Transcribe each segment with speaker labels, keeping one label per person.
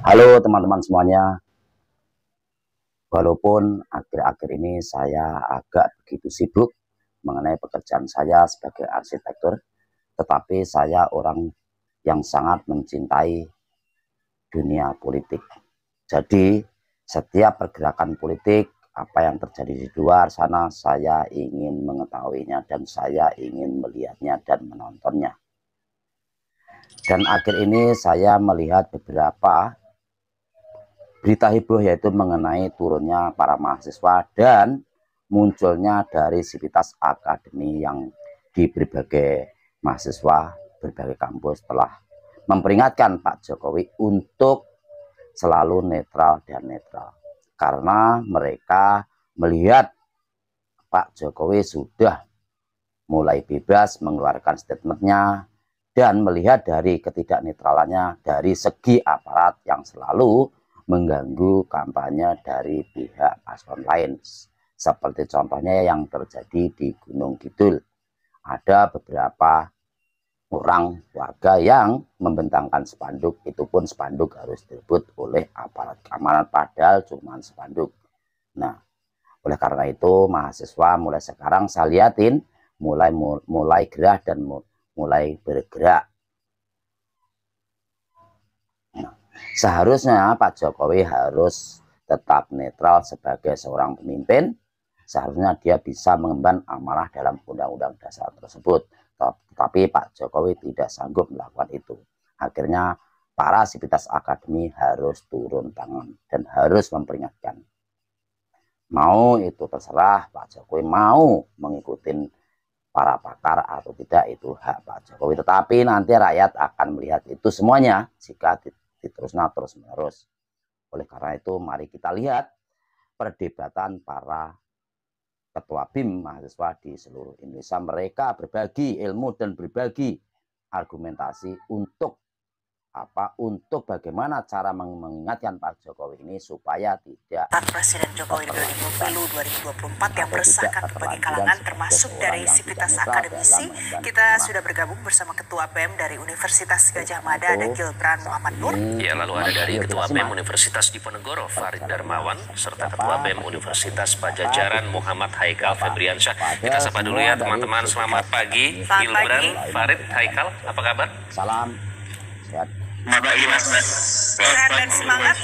Speaker 1: Halo teman-teman semuanya, walaupun akhir-akhir ini saya agak begitu sibuk mengenai pekerjaan saya sebagai arsitektur, tetapi saya orang yang sangat mencintai dunia politik. Jadi setiap pergerakan politik, apa yang terjadi di luar sana, saya ingin mengetahuinya dan saya ingin melihatnya dan menontonnya. Dan akhir ini saya melihat beberapa berita heboh, yaitu mengenai turunnya para mahasiswa dan munculnya dari sivitas akademi yang di berbagai mahasiswa, berbagai kampus telah memperingatkan Pak Jokowi untuk selalu netral dan netral. Karena mereka melihat Pak Jokowi sudah mulai bebas mengeluarkan statementnya dan melihat dari ketidaknetralannya dari segi aparat yang selalu mengganggu kampanye dari pihak paslon lain. Seperti contohnya yang terjadi di Gunung Kidul. Ada beberapa orang warga yang membentangkan spanduk, itu pun spanduk harus direbut oleh aparat keamanan, padahal cuma spanduk. Nah, oleh karena itu mahasiswa mulai sekarang saya liatin mulai gerah dan mulai bergerak. Nah, seharusnya Pak Jokowi harus tetap netral sebagai seorang pemimpin. Seharusnya dia bisa mengemban amanah dalam undang-undang dasar tersebut. Tetapi Pak Jokowi tidak sanggup melakukan itu. Akhirnya para sivitas akademi harus turun tangan dan harus memperingatkan. Mau itu terserah Pak Jokowi mau mengikuti para pakar atau tidak, itu hak Pak Jokowi. Tetapi nanti rakyat akan melihat itu semuanya jika diteruskan terus-menerus. Oleh karena itu mari kita lihat perdebatan para ketua BIM mahasiswa di seluruh Indonesia. Mereka berbagi ilmu dan berbagi argumentasi untuk bagaimana cara mengingatkan Pak Jokowi ini supaya tidak
Speaker 2: Presiden Jokowi Widodo di Pemilu 2024 yang meresahkan berbagai kalangan termasuk dari sivitas akademisi. Kita sudah bergabung bersama Ketua BEM dari Universitas Gadjah Mada, ada Gilbran Muhammad Nur.
Speaker 3: Ya, lalu ada dari Ketua BEM Universitas Diponegoro, Farid Darmawan, serta Ketua BEM Universitas Pajajaran, Muhammad Haikal Febriansyah. Kita sapa dulu ya teman-teman, selamat pagi. Gilbran, Farid, Haikal, apa kabar?
Speaker 1: Salam sehat.
Speaker 4: Selamat pagi Mas.
Speaker 2: Sehat dan semangat.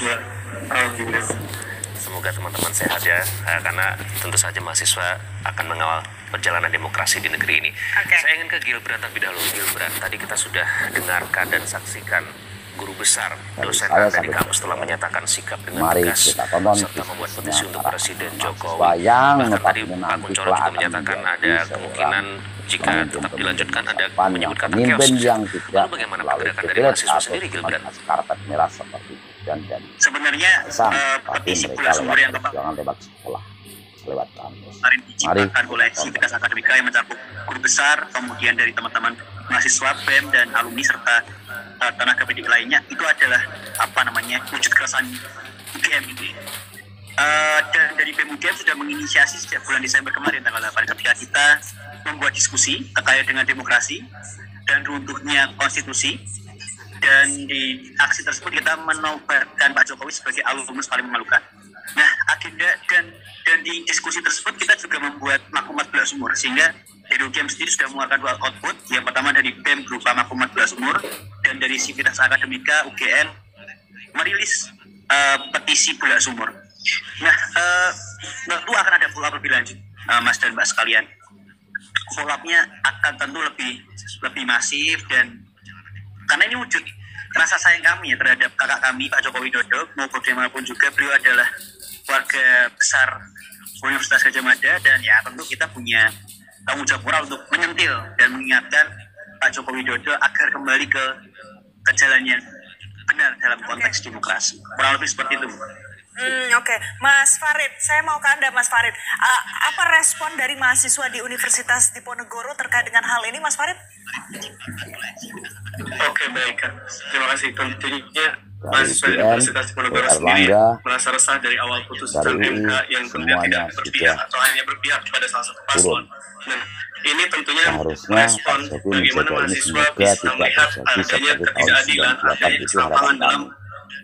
Speaker 3: Semoga teman-teman sehat ya, karena tentu saja mahasiswa akan mengawal perjalanan demokrasi di negeri ini. Saya ingin ke Gilbran terlebih dahulu. Gilbran, tadi kita sudah dengarkan dan saksikan guru besar, dosen dari kampus telah menyatakan sikap dengan tegas serta membuat petisi untuk Presiden Jokowi. Bahkan tadi Pak Kunchoro juga menyatakan ada kemungkinan jika tetap dilanjutkan ada menyebut kata chaos. Lalu bagaimana pergerakan dari mahasiswa sendiri, Gilbran?
Speaker 1: Karpet merah seperti dan
Speaker 4: sebenarnya petisi bulan sumber yang
Speaker 1: lewat sekolah, lewat kampus.
Speaker 4: kemarin diciptakan oleh sivitas akademika yang mencakup guru besar, kemudian dari teman-teman mahasiswa BEM dan alumni serta tenaga pendidik lainnya, itu adalah wujud keresahan UGM ini. Dan dari BEM UGM sudah menginisiasi sejak bulan Desember kemarin tanggal 8 ketika kita membuat diskusi terkait dengan demokrasi dan runtuhnya konstitusi. Dan di aksi tersebut kita menobatkan Pak Jokowi sebagai alumnus paling memalukan. Nah, agenda dan di diskusi tersebut kita juga membuat maklumat belah sumur, sehingga dari UGM sendiri sudah mengeluarkan dua output. Yang pertama dari BEM berupa maklumat belah sumur, dan dari Sivitas Akademika UGM merilis petisi belah sumur. Nah, tentu akan ada follow up lebih lanjut, Mas dan Mbak sekalian. Follow up-nya akan tentu lebih masif, dan karena ini wujud rasa sayang kami ya terhadap kakak kami Pak Joko Widodo, maupun bagaimanapun juga beliau adalah warga besar Universitas Gadjah Mada, dan ya tentu kita punya tanggung jawab moral untuk menyentil dan mengingatkan Pak Joko Widodo agar kembali ke jalan yang benar dalam konteks demokrasi. Kurang lebih seperti itu.
Speaker 2: Oke. Mas Farid, saya mau ke Anda Mas Farid. Apa respon dari mahasiswa di Universitas Diponegoro terkait dengan hal ini, Mas Farid?
Speaker 4: Oke, baik Kak. Terima kasih. Tentunya mahasiswa di Universitas Diponegoro sendiri merasa resah dari awal putusan MK yang kemudian tidak berpihak atau hanya berpihak kepada salah satu paslon. Nah, ini tentunya merespon bagaimana mahasiswa bisa melihat adanya ketidakadilan, adanya keserampangan dalam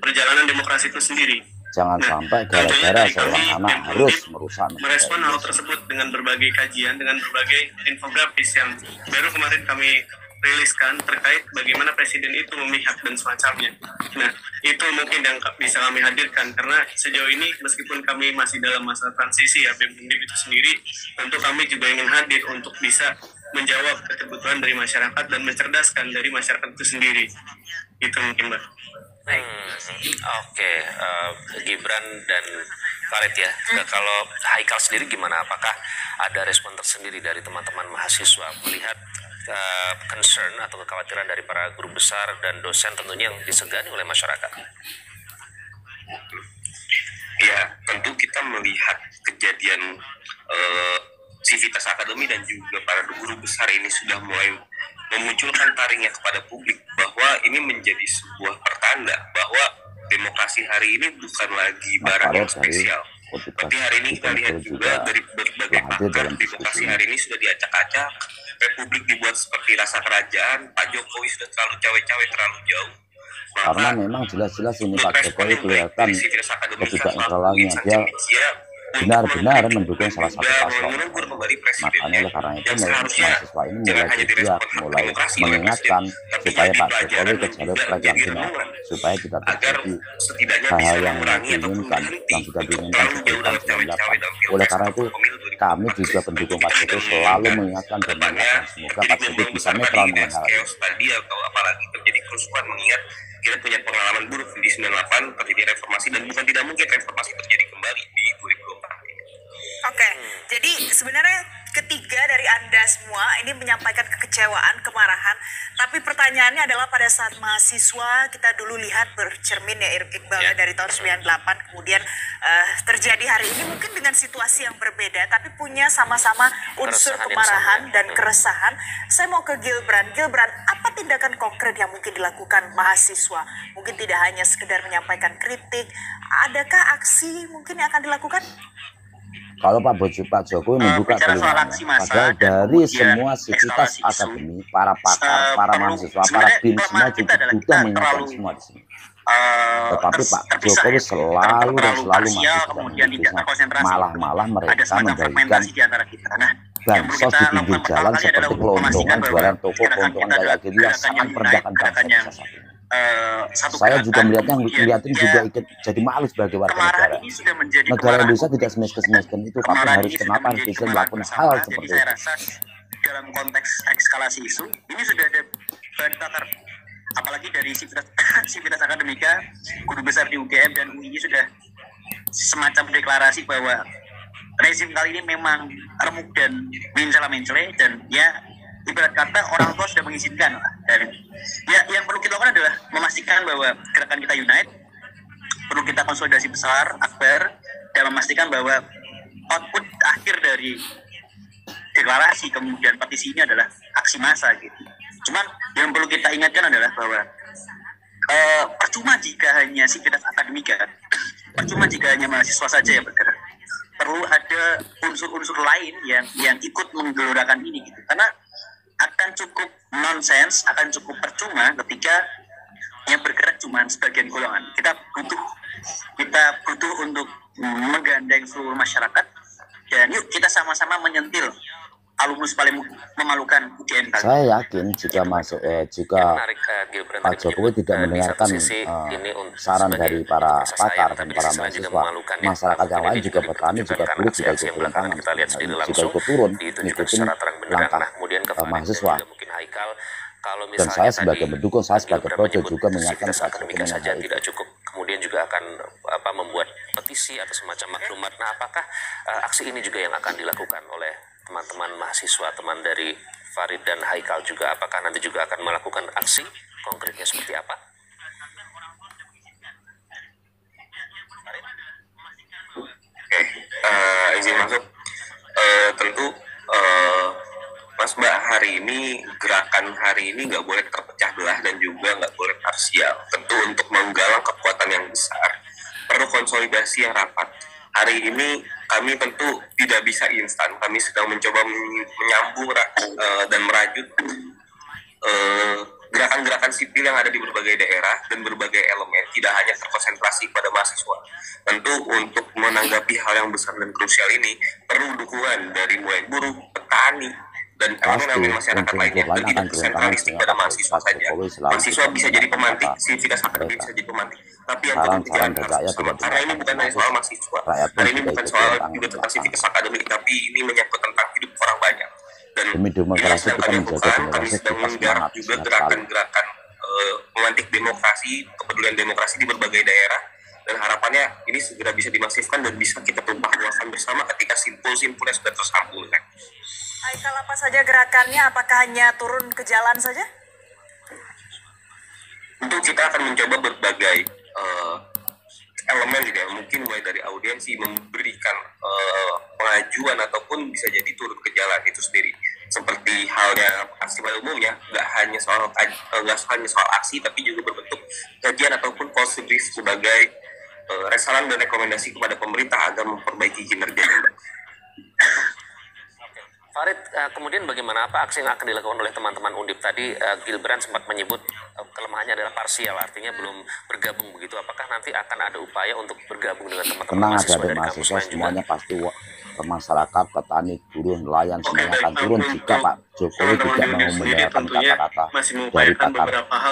Speaker 3: perjalanan demokrasi itu sendiri.
Speaker 1: Jangan sampai gara-gara seorang anak harus merusak
Speaker 3: merespon hal tersebut dengan berbagai kajian, dengan berbagai infografis yang baru kemarin kami riliskan terkait bagaimana presiden itu memihak dan semacamnya. Nah, itu mungkin yang bisa kami hadirkan, karena sejauh ini meskipun kami masih dalam masa transisi ya BEM Undip itu sendiri, tentu kami juga ingin hadir untuk bisa menjawab kebutuhan dari masyarakat dan mencerdaskan dari masyarakat itu sendiri. Itu mungkin, Mbak. Oke, Gibran dan Farid ya. Kalau Haikal sendiri gimana? Apakah ada respon tersendiri dari teman-teman mahasiswa melihat concern atau kekhawatiran dari para guru besar dan dosen tentunya yang disegani oleh masyarakat?
Speaker 5: Ya, tentu kita melihat kejadian Sivitas Akademi dan juga para guru besar ini sudah mulai memunculkan taringnya kepada publik bahwa ini menjadi sebuah pertanda bahwa demokrasi hari ini bukan lagi barang yang spesial. Tapi hari ini kita lihat juga dari berbagai pakar, demokrasi hari ini sudah diacak-acak, republik dibuat seperti rasa kerajaan, Pak Jokowi sudah terlalu cawe-cawe, terlalu jauh.
Speaker 1: Karena memang jelas-jelas ini Pak Jokowi kelihatan ketidaknetralannya, dia benar-benar mendukung salah satu paslon. Makanya oleh karena itu mahasiswa ini mulai bergerak, mulai mengingatkan supaya Pak Jokowi ke jalur track yang benar, supaya tidak terjadi hal-hal yang diinginkan, yang sudah diinginkan sejak tahun 98. Oleh karena itu kami juga pendukung Pak Jokowi selalu mengingatkan dan mengingatkan semoga Pak Jokowi bisa netral dengan hal ini.
Speaker 5: Atau apalagi terjadi kerusuhan, mengingat kita punya pengalaman buruk di 98 terjadi reformasi dan bukan tidak mungkin reformasi terjadi kembali di 2024.
Speaker 2: Oke, jadi sebenarnya ketiga dari Anda semua ini menyampaikan kekecewaan, kemarahan, tapi pertanyaannya adalah pada saat mahasiswa kita dulu lihat bercermin ya Iqbal dari tahun 98 kemudian terjadi hari ini mungkin dengan situasi yang berbeda tapi punya sama-sama unsur kemarahan dan keresahan. Saya mau ke Gilbran, apa tindakan konkret yang mungkin dilakukan mahasiswa? Mungkin tidak hanya sekedar menyampaikan kritik, adakah aksi mungkin yang akan dilakukan?
Speaker 1: Kalau Pak Jokowi membuka telinganya, padahal dari semua sivitas akademi, para pakar, para mahasiswa, para BIM semua juga sudah mengingatkan semua di sini. Tetapi Pak Jokowi selalu masih malah mereka membagikan bansos di pinggir jalan seperti kelontongan, jualan toko, kelontongan kayak gitu yang sangat merendahkan bangsa. Saya juga melihatin juga ikut jadi malu sebagai warga negara. Negara Indonesia tidak semiskin itu, tapi harus kenapa harus bisa melakukan hal seperti itu.
Speaker 4: Dalam konteks eskalasi isu, ini sudah ada bahan bakar, apalagi dari Sivitas Akademika, guru besar di UGM dan UI sudah semacam deklarasi bahwa rezim kali ini memang remuk dan mencela-mencela dan ya ibarat kata orang tua sudah mengizinkan. Dan ya yang perlu kita lakukan adalah memastikan bahwa gerakan kita unite, perlu kita konsolidasi besar, akbar, dan memastikan bahwa output akhir dari deklarasi kemudian petisi ini adalah aksi massa gitu. Cuman yang perlu kita ingatkan adalah bahwa percuma jika hanya Sivitas Akademika, percuma jika hanya mahasiswa saja yang bergerak. Perlu ada unsur-unsur lain yang ikut menggelorakan ini gitu. Karena akan cukup nonsens, akan cukup percuma ketika yang bergerak cuma sebagian golongan. Kita butuh untuk menggandeng seluruh masyarakat dan yuk kita sama-sama menyentil alumnus paling memalukan UGM.
Speaker 1: Saya yakin jika Pak Jokowi tidak mendengarkan saran dari para pakar dan para mahasiswa, masyarakat yang lain juga bertani, juga buruh juga ikut turun tangan, juga ikut turun mengikuti langkah mahasiswa. Dan saya sebagai mendukung, saya sebagai projo juga mengingatkan Pak Jokowi
Speaker 3: saja tidak cukup, kemudian juga akan membuat petisi atau semacam maklumat. Nah, apakah aksi ini juga yang akan dilakukan oleh teman-teman mahasiswa, teman dari Farid dan Haikal juga? Apakah nanti juga akan melakukan aksi konkretnya seperti apa?
Speaker 5: Oke, izin masuk. Tentu Mas Mbak, hari ini gerakan hari ini nggak boleh terpecah belah dan juga nggak boleh parsial. Tentu untuk menggalang kekuatan yang besar perlu konsolidasi yang rapat. Hari ini kami tentu tidak bisa instan. Kami sedang mencoba menyambung dan merajut gerakan-gerakan sipil yang ada di berbagai daerah dan berbagai elemen tidak hanya terkonsentrasi pada mahasiswa. Tentu untuk menanggapi hal yang besar dan krusial ini perlu dukungan dari mulai buruh, petani, dan elemen-elemen masyarakat lainnya, dan tidak sentralistik pada mahasiswa saja. Mahasiswa bisa jadi pemantik, sivitas akademik bisa jadi pemantik, tapi yang turun ke jalan harus bersama. Karena ini bukan hanya soal mahasiswa, karena ini bukan soal juga tentang sivitas akademik, tapi ini menyangkut tentang hidup orang banyak. Dan
Speaker 1: demi demokrasi
Speaker 5: sedang
Speaker 1: kita
Speaker 5: kami
Speaker 1: menjaga
Speaker 5: lakukan, kami
Speaker 1: demokrasi,
Speaker 5: sedang
Speaker 1: kita
Speaker 5: menggarap
Speaker 1: semangat
Speaker 5: juga
Speaker 1: sekali.
Speaker 5: gerakan-gerakan memantik demokrasi, kepedulian demokrasi di berbagai daerah, dan harapannya ini segera bisa dimasifkan dan bisa kita tumpahkan bersama ketika simpul-simpulnya sudah tersambungkan.
Speaker 2: Haikal, apa saja gerakannya? Apakah hanya turun ke jalan saja?
Speaker 5: Untuk kita akan mencoba berbagai elemen gitu ya, mungkin mulai dari audiensi, memberikan pengajuan ataupun bisa jadi turun ke jalan itu sendiri. Seperti halnya aksi pada umumnya, nggak hanya soal aksi, tapi juga berbentuk kajian ataupun positif sebagai resalan dan rekomendasi kepada pemerintah agar memperbaiki kinerjanya.
Speaker 3: Farid, kemudian bagaimana aksi yang akan dilakukan oleh teman-teman Undip tadi? Gilbran sempat menyebut kelemahannya adalah parsial, artinya belum bergabung begitu. Apakah nanti akan ada upaya untuk bergabung dengan teman-teman mahasiswa dari kampus lain juga?
Speaker 1: Semuanya pasti masyarakat, petani, buruh, nelayan semuanya akan turun jika Pak Jokowi tidak mau mendengarkan kata-kata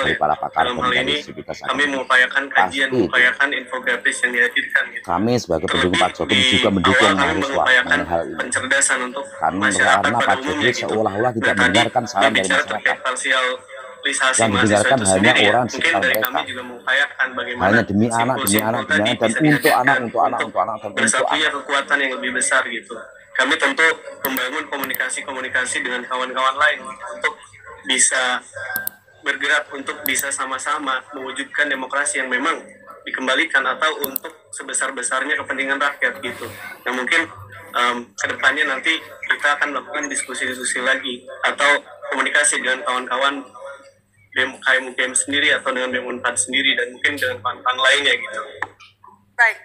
Speaker 1: dari para pakar dan dari sivitas akademik.
Speaker 6: Kami mengupayakan kajian, mengupayakan infografis yang dihadirkan.
Speaker 1: Kami sebagai pendukung Pak Jokowi juga mendukung mahasiswa mengenai hal ini.
Speaker 6: Pencerdasan untuk
Speaker 1: karena Pak Jokowi seolah-olah tidak mendengarkan saran dari masyarakat. Yang didengarkan hanya orang sekitar mereka. Hanya demi anak, dan untuk anak, dan untuk anak.
Speaker 6: Kekuatan yang lebih besar gitu. Kami tentu membangun komunikasi dengan kawan-kawan lain untuk bisa bergerak, untuk bisa sama-sama mewujudkan demokrasi yang memang dikembalikan atau untuk sebesar-besarnya kepentingan rakyat gitu. Yang mungkin kedepannya nanti kita akan melakukan diskusi-diskusi lagi atau komunikasi dengan kawan-kawan KMUGM sendiri atau dengan BEM Unpad sendiri dan mungkin dengan kawan-kawan lainnya gitu.
Speaker 2: Baik.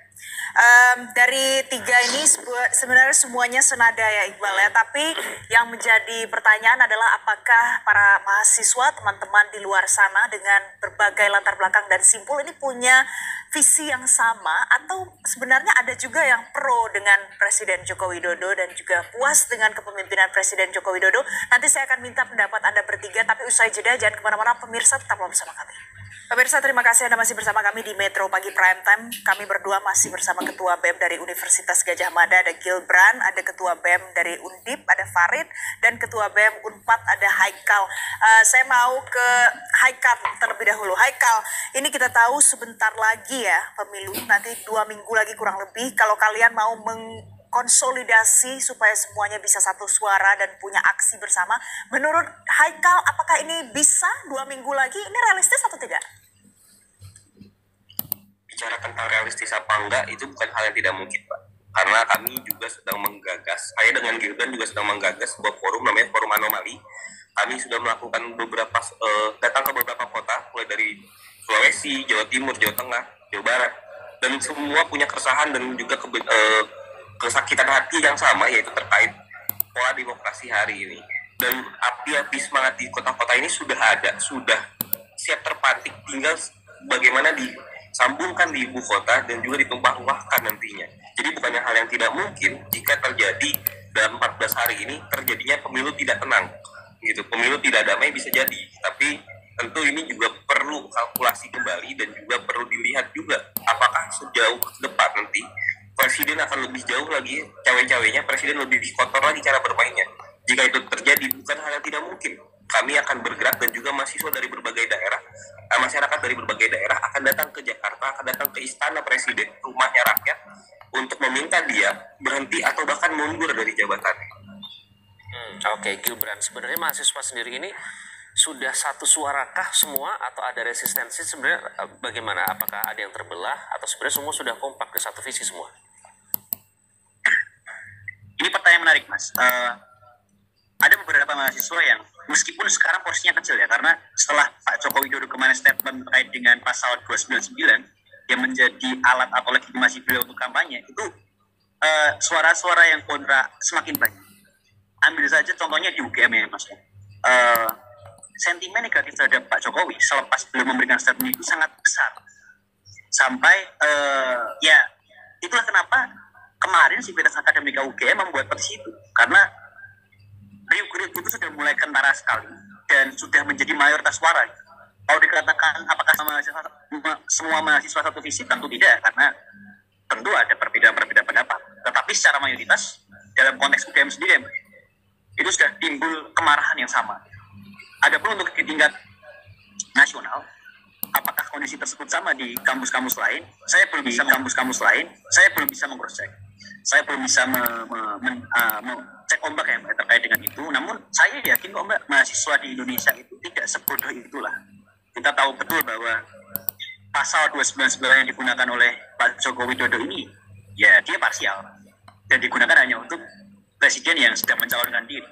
Speaker 2: Dari tiga ini sebenarnya semuanya senada ya Iqbal ya, tapi yang menjadi pertanyaan adalah apakah para mahasiswa, teman-teman di luar sana dengan berbagai latar belakang dan simpul ini punya visi yang sama atau sebenarnya ada juga yang pro dengan Presiden Joko Widodo dan juga puas dengan kepemimpinan Presiden Joko Widodo. Nanti saya akan minta pendapat Anda bertiga, tapi usai jeda jangan kemana-mana, pemirsa tetaplah bersama kami. Pemirsa, terima kasih Anda masih bersama kami di Metro Pagi Prime Time. Kami berdua masih bersama Ketua BEM dari Universitas Gadjah Mada, ada Gilbran, ada Ketua BEM dari Undip, ada Farid, dan Ketua BEM Unpad, ada Haikal. Saya mau ke Haikal terlebih dahulu. Haikal, ini kita tahu sebentar lagi ya pemilu, nanti 2 minggu lagi kurang lebih. Kalau kalian mau konsolidasi supaya semuanya bisa satu suara dan punya aksi bersama. Menurut Haikal, apakah ini bisa 2 minggu lagi? Ini realistis atau tidak?
Speaker 5: Bicara tentang realistis apa enggak itu bukan hal yang tidak mungkin, Pak. Karena kami juga sedang menggagas, saya dengan Gilbran juga sedang menggagas sebuah forum namanya Forum Anomali. Kami sudah melakukan datang ke beberapa kota, mulai dari Sulawesi, Jawa Timur, Jawa Tengah, Jawa Barat, dan semua punya keresahan dan juga kesakitan hati yang sama, yaitu terkait pola demokrasi hari ini. Dan api-api semangat di kota-kota ini sudah ada, sudah siap terpantik, tinggal bagaimana disambungkan di ibu kota dan juga ditumpah-ruahkan nantinya. Jadi bukannya hal yang tidak mungkin jika terjadi dalam 14 hari ini terjadinya pemilu tidak tenang, gitu. Pemilu tidak damai bisa jadi, tapi tentu ini juga perlu kalkulasi kembali dan juga perlu dilihat juga apakah sejauh ke depan nanti Presiden akan lebih jauh lagi cawe-cawenya, Presiden lebih kotor lagi cara bermainnya. Jika itu terjadi, bukan hal yang tidak mungkin. Kami akan bergerak dan juga mahasiswa dari berbagai daerah, masyarakat dari berbagai daerah akan datang ke Jakarta, akan datang ke Istana Presiden, rumahnya rakyat, untuk meminta dia berhenti atau bahkan mundur dari jabatannya.
Speaker 3: Oke, Gilbran, sebenarnya mahasiswa sendiri ini sudah satu suarakah semua atau ada resistensi sebenarnya bagaimana? Apakah ada yang terbelah atau sebenarnya semua sudah kompak ke satu visi semua?
Speaker 4: Ini pertanyaan menarik, Mas. Ada beberapa mahasiswa yang meskipun sekarang porsinya kecil ya, karena setelah Pak Joko Widodo kemarin statement terkait dengan pasal 299 yang menjadi alat atau legitimasi beliau untuk kampanye, itu suara-suara yang kontra semakin banyak. Ambil saja contohnya di UGM ya, Mas. sentimen negatif terhadap Pak Jokowi selepas beliau memberikan statement itu sangat besar. Sampai ya itulah kenapa kemarin Sivitas Akademika UGM membuat petisi itu, karena riuh-riuh itu sudah mulai kentara sekali dan sudah menjadi mayoritas suara. Kalau dikatakan apakah semua mahasiswa satu visi, tentu tidak, karena tentu ada perbedaan pendapat. Tetapi secara mayoritas dalam konteks UGM sendiri itu sudah timbul kemarahan yang sama. Adapun untuk di tingkat nasional, apakah kondisi tersebut sama di kampus-kampus lain? Saya belum bisa meng-cross-check. Saya belum bisa cek ombak ya Mbak terkait dengan itu. Namun saya yakin kok Mbak, mahasiswa di Indonesia itu tidak sebodoh itulah. Kita tahu betul bahwa pasal 299 yang digunakan oleh Pak Joko Widodo ini, ya dia parsial dan digunakan hanya untuk presiden yang sedang mencalonkan diri.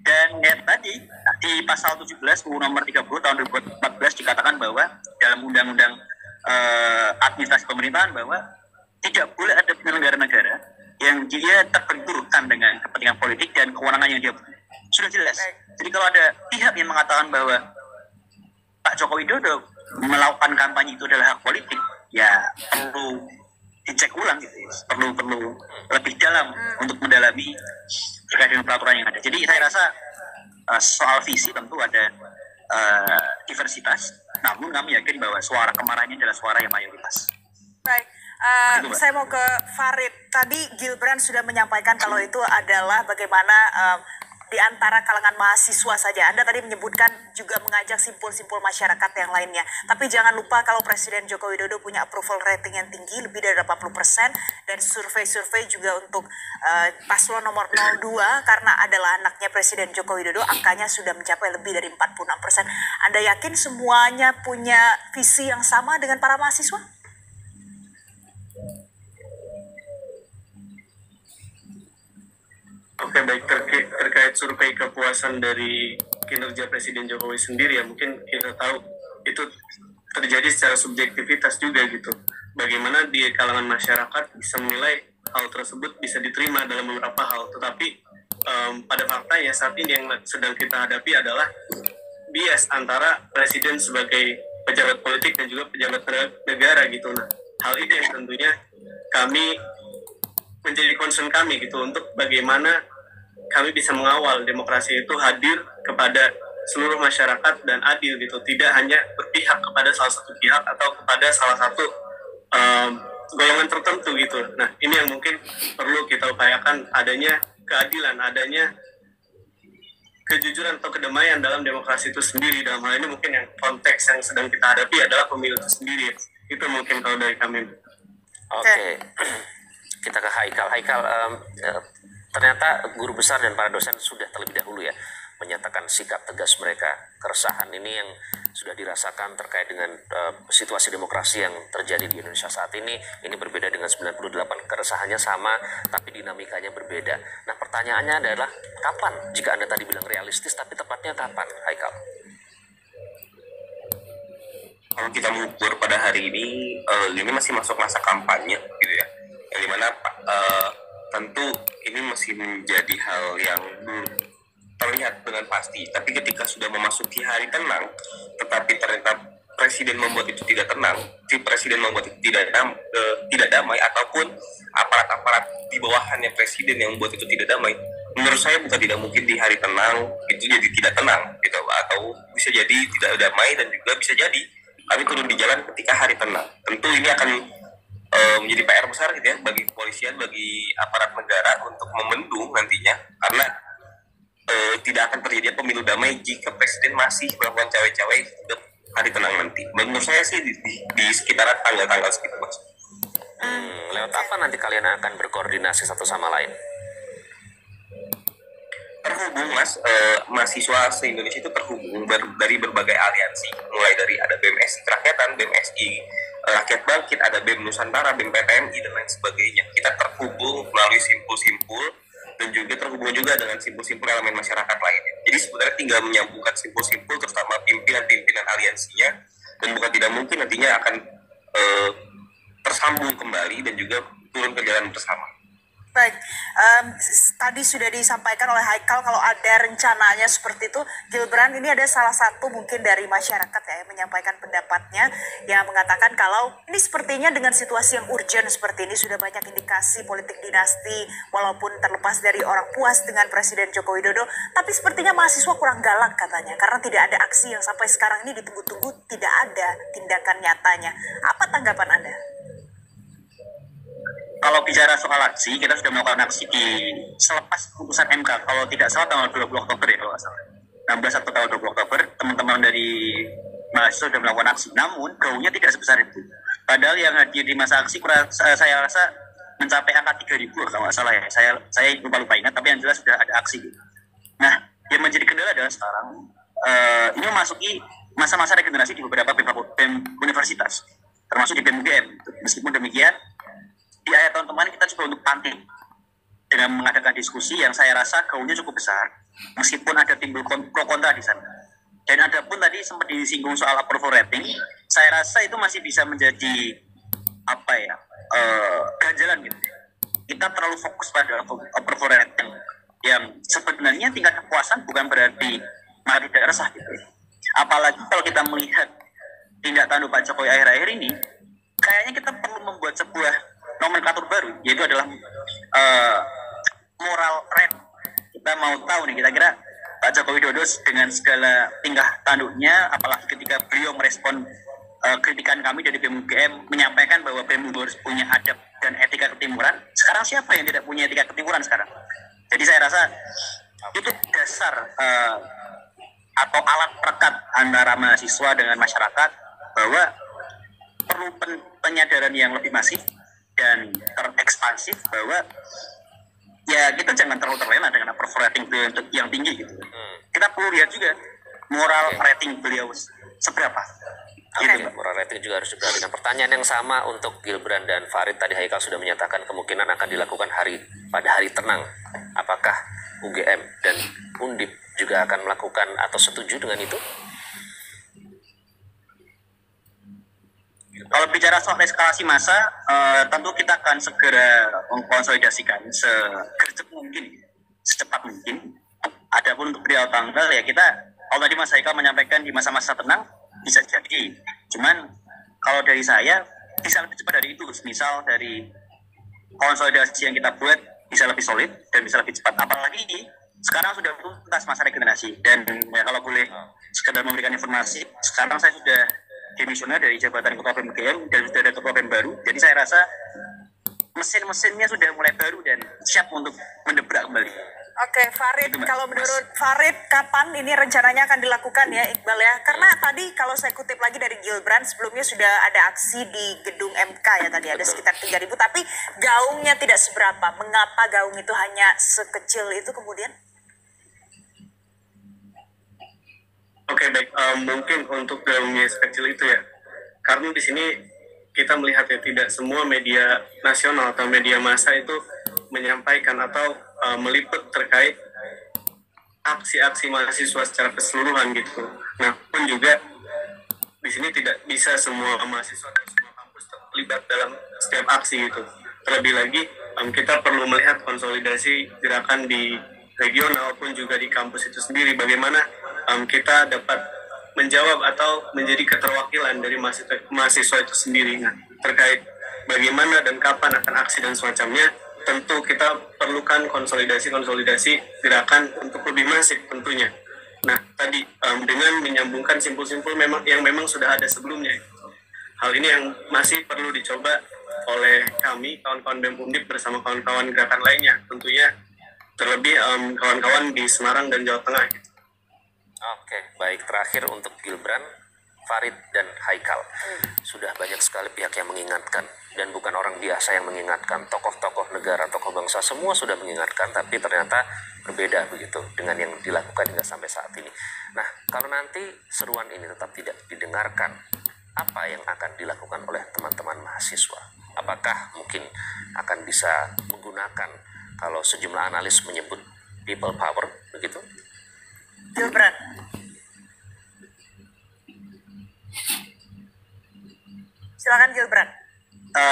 Speaker 4: Dan ya, tadi di pasal 17 UU nomor 30 tahun 2014 dikatakan bahwa dalam undang-undang administrasi pemerintahan bahwa tidak boleh ada penyelenggara negara yang dia terbenturkan dengan kepentingan politik dan kewenangan yang dia punya. Sudah jelas. Jadi kalau ada pihak yang mengatakan bahwa Pak Joko Widodo melakukan kampanye itu adalah hak politik, ya perlu dicek ulang gitu ya. Perlu lebih dalam untuk mendalami terkait dengan peraturan yang ada. Jadi saya rasa soal visi tentu ada diversitas, namun kami yakin bahwa suara kemarahannya adalah suara yang mayoritas.
Speaker 2: Baik, saya mau ke Farid. Tadi Gilbran sudah menyampaikan kalau itu adalah bagaimana di antara kalangan mahasiswa saja. Anda tadi menyebutkan juga mengajak simpul-simpul masyarakat yang lainnya. Tapi jangan lupa kalau Presiden Joko Widodo punya approval rating yang tinggi, lebih dari 80%, dan survei-survei juga untuk paslon nomor 02, karena adalah anaknya Presiden Joko Widodo, angkanya sudah mencapai lebih dari 46%. Anda yakin semuanya punya visi yang sama dengan para mahasiswa?
Speaker 6: Oke, baik, terkait survei kepuasan dari kinerja Presiden Jokowi sendiri ya, mungkin kita tahu itu terjadi secara subjektivitas juga gitu. Bagaimana di kalangan masyarakat bisa menilai hal tersebut bisa diterima dalam beberapa hal. Tetapi pada faktanya saat ini yang sedang kita hadapi adalah bias antara Presiden sebagai pejabat politik dan juga pejabat negara gitu. Nah, hal ini yang tentunya kami menjadi concern kami gitu, untuk bagaimana kami bisa mengawal demokrasi itu hadir kepada seluruh masyarakat dan adil gitu, tidak hanya berpihak kepada salah satu pihak atau kepada salah satu golongan tertentu gitu. Nah, ini yang mungkin perlu kita upayakan, adanya keadilan, adanya kejujuran atau kedamaian dalam demokrasi itu sendiri. Dalam hal ini mungkin yang konteks yang sedang kita hadapi adalah pemilu itu sendiri. Itu mungkin kalau dari kami.
Speaker 3: Oke. Kita ke Haikal. Ternyata guru besar dan para dosen sudah terlebih dahulu ya menyatakan sikap tegas mereka. Keresahan ini yang sudah dirasakan terkait dengan situasi demokrasi yang terjadi di Indonesia saat ini berbeda dengan 98. Keresahannya sama, tapi dinamikanya berbeda. Nah, pertanyaannya adalah kapan? Jika Anda tadi bilang realistis, tapi tepatnya kapan, Haikal?
Speaker 5: Kalau kita mengukur pada hari ini masih masuk masa kampanye gitu ya, yang dimana tentu ini masih menjadi hal yang belum terlihat dengan pasti. Tapi ketika sudah memasuki hari tenang, tetapi ternyata Presiden membuat itu tidak tenang, si Presiden membuat itu tidak damai, ataupun aparat-aparat di bawahannya Presiden yang membuat itu tidak damai, menurut saya bukan tidak mungkin di hari tenang itu jadi tidak tenang gitu, atau bisa jadi tidak damai, dan juga bisa jadi kami turun di jalan ketika hari tenang. Tentu ini akan menjadi PR besar gitu ya bagi kepolisian, bagi aparat negara untuk membendung nantinya, karena tidak akan terjadi pemilu damai jika Presiden masih melakukan cawe-cawe hari tenang nanti. Menurut saya sih di sekitaran tanggal-tanggal segitu, Mas.
Speaker 3: Lewat apa nanti kalian akan berkoordinasi satu sama lain?
Speaker 5: Terhubung, Mas, mahasiswa se-Indonesia itu terhubung dari berbagai aliansi, mulai dari ada BMSI Kerakyatan, BMSI Rakyat Bangkit, ada BEM Nusantara, BEM PTMI, dan lain sebagainya. Kita terhubung melalui simpul-simpul, dan juga terhubung juga dengan simpul-simpul elemen masyarakat lainnya. Jadi sebenarnya tinggal menyambungkan simpul-simpul, terutama pimpinan-pimpinan aliansinya, dan bukan tidak mungkin nantinya akan tersambung kembali dan juga turun ke jalan bersama.
Speaker 2: Baik, tadi sudah disampaikan oleh Haikal kalau ada rencananya seperti itu. Gilbran, ini ada salah satu mungkin dari masyarakat ya yang menyampaikan pendapatnya yang mengatakan kalau ini sepertinya dengan situasi yang urgent seperti ini sudah banyak indikasi politik dinasti walaupun terlepas dari orang puas dengan Presiden Joko Widodo, tapi sepertinya mahasiswa kurang galak katanya karena tidak ada aksi yang sampai sekarang ini ditunggu-tunggu, tidak ada tindakan nyatanya. Apa tanggapan Anda?
Speaker 4: Kalau bicara soal aksi, kita sudah melakukan aksi di selepas putusan MK. Kalau tidak salah tanggal 20 Oktober ya kalau nggak salah. 16 atau tanggal 20 Oktober, teman-teman dari mahasiswa sudah melakukan aksi. Namun, gaungnya tidak sebesar itu. Padahal yang hadir di masa aksi, saya rasa mencapai angka 3.000 kalau nggak salah ya. Saya lupa ingat, tapi yang jelas sudah ada aksi. Nah, yang menjadi kendala adalah sekarang, ini memasuki masa-masa regenerasi di beberapa BEM universitas, termasuk di BEM UGM. Meskipun demikian, di akhir tahun kemarin kita coba untuk panting dengan mengadakan diskusi yang saya rasa gaungnya cukup besar, meskipun ada timbul pro kontra di sana. Dan ada pun tadi sempat disinggung soal approval rating, saya rasa itu masih bisa menjadi ganjalan gitu. Kita terlalu fokus pada approval rating yang sebenarnya tingkat kepuasan bukan berarti malah tidak resah gitu. Apalagi kalau kita melihat tindak tanduk Pak Jokowi akhir-akhir ini, kayaknya kita perlu membuat sebuah nomenklatur baru, yaitu adalah moral rate. Kita mau tahu nih, kira-kira Pak Joko Widodo dengan segala tingkah tanduknya, apalagi ketika beliau merespon kritikan kami dari BEM UGM, menyampaikan bahwa BEM harus punya adab dan etika ketimuran. Sekarang siapa yang tidak punya etika ketimuran sekarang? Jadi saya rasa itu dasar atau alat perekat antara mahasiswa dengan masyarakat bahwa perlu penyadaran yang lebih masif dan terekspansif bahwa ya kita jangan terlalu terlena dengan approval rating beliau yang tinggi gitu. Kita perlu lihat juga moral rating beliau seberapa.
Speaker 3: Gitu. Moral rating juga harus diperhatikan. Pertanyaan yang sama untuk Gilbran dan Farid. Tadi Haikal sudah menyatakan kemungkinan akan dilakukan pada hari tenang. Apakah UGM dan Undip juga akan melakukan atau setuju dengan itu?
Speaker 4: Kalau bicara soal eskalasi massa, tentu kita akan segera mengkonsolidasikan segercep mungkin, secepat mungkin. Adapun untuk beliau tanggal ya kita, kalau tadi Mas Haikal menyampaikan di masa-masa tenang, bisa jadi. Cuman kalau dari saya, bisa lebih cepat dari itu. Misal dari konsolidasi yang kita buat, bisa lebih solid dan bisa lebih cepat. Apalagi sekarang sudah tuntas masa regenerasi. Dan ya, kalau boleh sekedar memberikan informasi, sekarang saya sudah demisioner dari jabatan Ketua BEM UGM dan sudah ada Ketua BEM baru. Jadi saya rasa mesin-mesinnya sudah mulai baru dan siap untuk mendebrak kembali.
Speaker 2: Oke, Farid, kalau menurut Farid, kapan ini rencananya akan dilakukan ya, Iqbal ya? Karena tadi kalau saya kutip lagi dari Gilbran, sebelumnya sudah ada aksi di gedung MK ya tadi, ada sekitar 3.000, tapi gaungnya tidak seberapa. Mengapa gaung itu hanya sekecil itu kemudian?
Speaker 6: Oke, baik. Mungkin untuk gaungnya sekecil itu ya, karena di sini kita melihat ya tidak semua media nasional atau media massa itu menyampaikan atau meliput terkait aksi-aksi mahasiswa secara keseluruhan gitu. Nah, pun juga di sini tidak bisa semua mahasiswa dan semua kampus terlibat dalam setiap aksi gitu. Terlebih lagi kita perlu melihat konsolidasi gerakan di regional pun juga di kampus itu sendiri. Bagaimana kita dapat menjawab atau menjadi keterwakilan dari mahasiswa itu sendiri. Nah, terkait bagaimana dan kapan akan aksi dan semacamnya, tentu kita perlukan konsolidasi gerakan untuk lebih masif tentunya. Nah, tadi dengan menyambungkan simpul-simpul yang memang sudah ada sebelumnya. Hal ini yang masih perlu dicoba oleh kami, kawan-kawan BEM Undip bersama kawan-kawan gerakan lainnya. Tentunya terlebih kawan-kawan di Semarang dan Jawa Tengah.
Speaker 3: Oke, baik. Terakhir untuk Gilbran, Farid, dan Haikal. Sudah banyak sekali pihak yang mengingatkan. Dan bukan orang biasa yang mengingatkan. Tokoh-tokoh negara, tokoh bangsa, semua sudah mengingatkan. Tapi ternyata berbeda begitu dengan yang dilakukan hingga sampai saat ini. Nah, kalau nanti seruan ini tetap tidak didengarkan, apa yang akan dilakukan oleh teman-teman mahasiswa? Apakah mungkin akan bisa menggunakan, kalau sejumlah analis menyebut people power, begitu?
Speaker 2: Gilbran. Silakan Gilbran.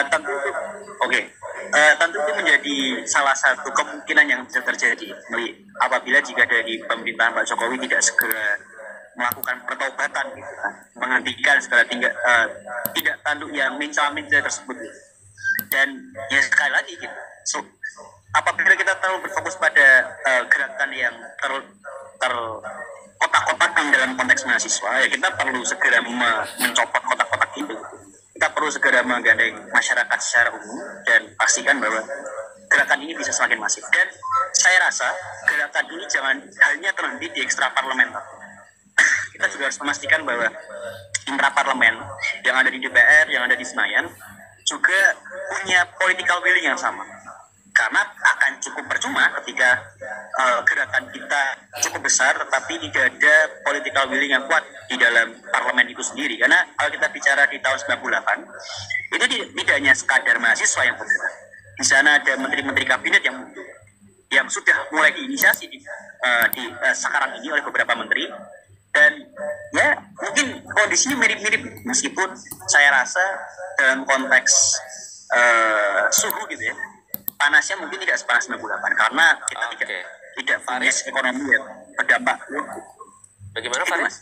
Speaker 4: Tentu, oke. tentu itu menjadi salah satu kemungkinan yang bisa terjadi apabila jika dari pemerintahan Pak Jokowi tidak segera melakukan pertobatan gitu kan, menghentikan segala tidak tanduk yang minca-minca tersebut gitu. Dan ya sekali lagi gitu, so, apabila kita terlalu berfokus pada gerakan yang kotak-kotakan dalam konteks mahasiswa, ya kita perlu segera mencopot kotak-kotak itu. Kita perlu segera menggandeng masyarakat secara umum dan pastikan bahwa gerakan ini bisa semakin masif. Dan saya rasa gerakan ini jangan hanya terhenti di ekstraparlementer. Kita juga harus memastikan bahwa intraparlemen yang ada di DPR, yang ada di Senayan juga punya political willing yang sama. Karena akan cukup percuma ketika gerakan kita cukup besar tetapi tidak ada political willing yang kuat di dalam parlemen itu sendiri. Karena kalau kita bicara di tahun 98 itu tidak hanya sekadar mahasiswa yang bergerak. Di sana ada menteri-menteri kabinet yang sudah mulai diinisiasi di sekarang ini oleh beberapa menteri. Dan ya mungkin kondisinya mirip-mirip meskipun saya rasa dalam konteks suhu gitu ya, panasnya mungkin tidak sepanas 98 karena kita tidak punya ekonomi yang berdampak.
Speaker 3: Bagaimana Faris?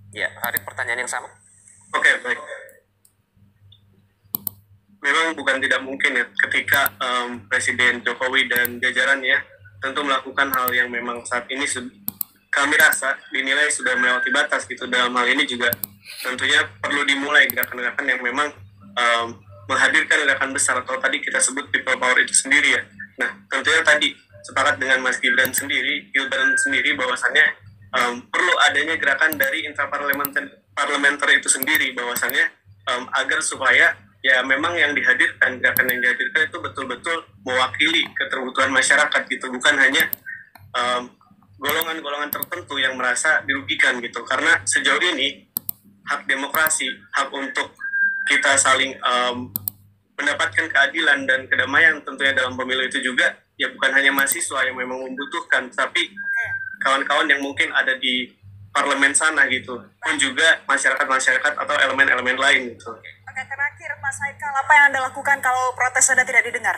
Speaker 3: Ya, Farid, pertanyaan yang sama.
Speaker 6: Oke, baik. Memang bukan tidak mungkin ya ketika Presiden Jokowi dan jajarannya tentu melakukan hal yang memang saat ini kami rasa dinilai sudah melewati batas gitu. Dalam hal ini juga tentunya perlu dimulai gerakan-gerakan yang memang menghadirkan gerakan besar atau tadi kita sebut people power itu sendiri ya. Nah tentunya tadi sepakat dengan Mas Gibran sendiri bahwasannya perlu adanya gerakan dari intraparlementer itu sendiri bahwasannya agar supaya ya memang yang dihadirkan, gerakan yang dihadirkan itu betul-betul mewakili keterbutuhan masyarakat gitu, bukan hanya golongan-golongan tertentu yang merasa dirugikan gitu. Karena sejauh ini hak demokrasi, hak untuk kita saling mendapatkan keadilan dan kedamaian tentunya dalam pemilu itu juga ya bukan hanya mahasiswa yang memang membutuhkan, tapi kawan-kawan yang mungkin ada di parlemen sana gitu, pun juga masyarakat-masyarakat atau elemen-elemen lain gitu.
Speaker 2: Oke, terakhir Mas Haikal, apa yang Anda lakukan kalau protes Anda tidak didengar?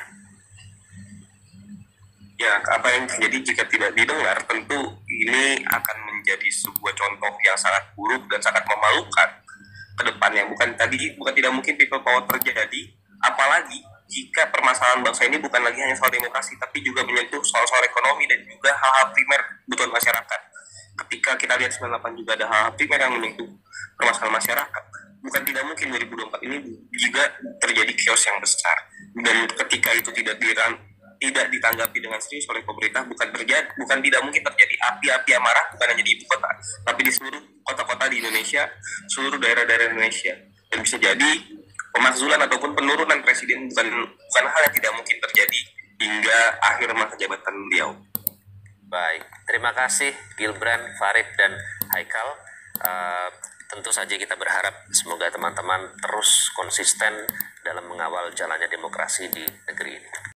Speaker 5: Ya, apa yang terjadi jika tidak didengar, tentu ini akan menjadi sebuah contoh yang sangat buruk dan sangat memalukan ke depannya. Bukan tidak mungkin people power terjadi, apalagi jika permasalahan bangsa ini bukan lagi hanya soal demokrasi, tapi juga menyentuh soal-soal ekonomi dan juga hal-hal primer kebutuhan masyarakat. Ketika kita lihat 98 juga ada hal-hal primer yang menyentuh permasalahan masyarakat. Bukan tidak mungkin 2024 ini juga terjadi chaos yang besar. Dan ketika itu tidak ditanggapi dengan serius oleh pemerintah, bukan tidak mungkin terjadi api-api amarah bukan hanya di ibu kota, tapi di seluruh kota-kota di Indonesia, seluruh daerah-daerah Indonesia. Dan bisa jadi pemakzulan ataupun penurunan presiden bukan hal yang tidak mungkin terjadi hingga akhir masa jabatan beliau.
Speaker 3: Baik, terima kasih Gilbran, Farid, dan Haikal. Tentu saja kita berharap semoga teman-teman terus konsisten dalam mengawal jalannya demokrasi di negeri ini.